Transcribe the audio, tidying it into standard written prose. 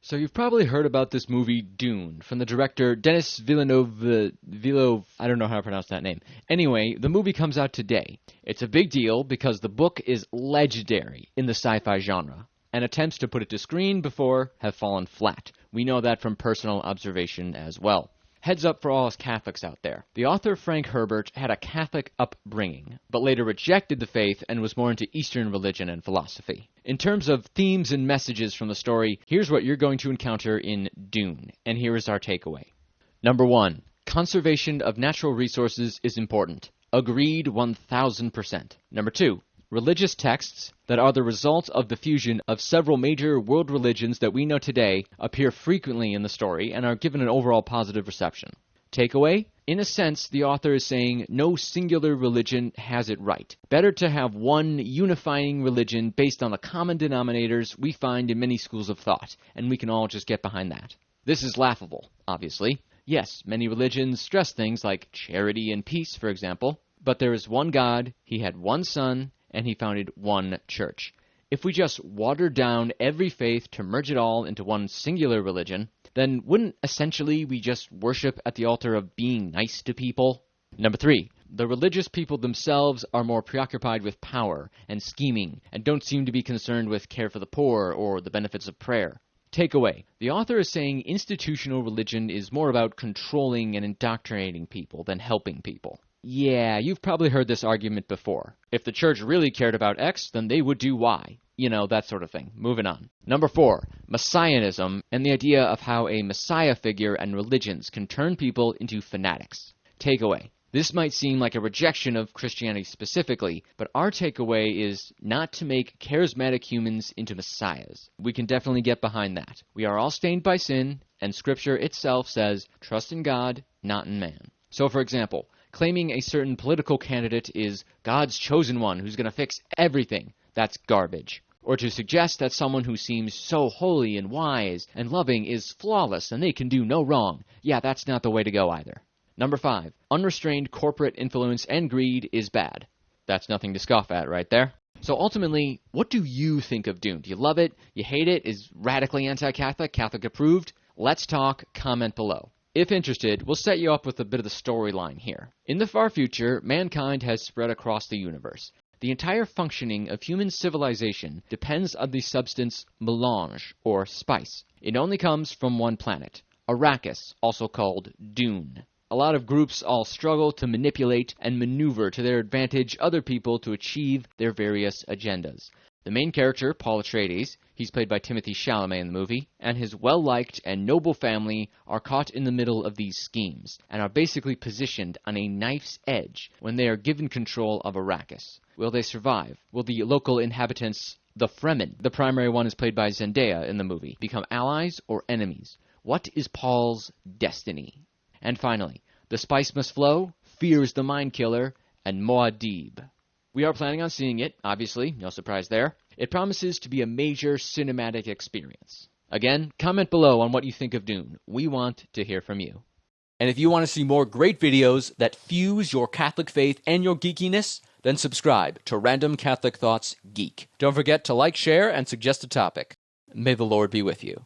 So you've probably heard about this movie Dune from the director Denis Villeneuve. I don't know how to pronounce that name. Anyway, the movie comes out today. It's a big deal because the book is legendary in the sci-fi genre, and attempts to put it to screen before have fallen flat. We know that from personal observation as well. Heads up for all us Catholics out there. The author Frank Herbert had a Catholic upbringing, but later rejected the faith and was more into Eastern religion and philosophy. In terms of themes and messages from the story, here's what you're going to encounter in Dune, and here is our takeaway. Number 1. Conservation of natural resources is important. Agreed 1000%. Number 2. Religious texts that are the result of the fusion of several major world religions that we know today appear frequently in the story and are given an overall positive reception. Takeaway? In a sense, the author is saying no singular religion has it right. Better to have one unifying religion based on the common denominators we find in many schools of thought, and we can all just get behind that. This is laughable, obviously. Yes, many religions stress things like charity and peace, for example, but there is one God, he had one Son, and he founded one church. If we just watered down every faith to merge it all into one singular religion, then wouldn't essentially we just worship at the altar of being nice to people? Number 3, the religious people themselves are more preoccupied with power and scheming and don't seem to be concerned with care for the poor or the benefits of prayer. Takeaway. The author is saying institutional religion is more about controlling and indoctrinating people than helping people. Yeah, you've probably heard this argument before. If the church really cared about X, then they would do Y. You know, that sort of thing. Moving on. Number 4, Messianism and the idea of how a Messiah figure and religions can turn people into fanatics. Takeaway. This might seem like a rejection of Christianity specifically, but our takeaway is not to make charismatic humans into messiahs. We can definitely get behind that. We are all stained by sin, and Scripture itself says, trust in God, not in man. So, for example, claiming a certain political candidate is God's chosen one who's going to fix everything, that's garbage. Or to suggest that someone who seems so holy and wise and loving is flawless and they can do no wrong, yeah, that's not the way to go either. Number 5, unrestrained corporate influence and greed is bad. That's nothing to scoff at right there. So ultimately, what do you think of Dune? Do you love it? You hate it? Is radically anti-Catholic? Catholic approved? Let's talk. Comment below. If interested, we'll set you up with a bit of the storyline here. In the far future, mankind has spread across the universe. The entire functioning of human civilization depends on the substance melange, or spice. It only comes from one planet, Arrakis, also called Dune. A lot of groups all struggle to manipulate and maneuver to their advantage other people to achieve their various agendas. The main character, Paul Atreides, he's played by Timothée Chalamet in the movie, and his well-liked and noble family are caught in the middle of these schemes, and are basically positioned on a knife's edge when they are given control of Arrakis. Will they survive? Will the local inhabitants, the Fremen, the primary one is played by Zendaya in the movie, become allies or enemies? What is Paul's destiny? And finally, the spice must flow, fear is the mind killer, and Muad'Dib. We are planning on seeing it, obviously, no surprise there. It promises to be a major cinematic experience. Again, comment below on what you think of Dune. We want to hear from you. And if you want to see more great videos that fuse your Catholic faith and your geekiness, then subscribe to Random Catholic Thoughts Geek. Don't forget to like, share, and suggest a topic. May the Lord be with you.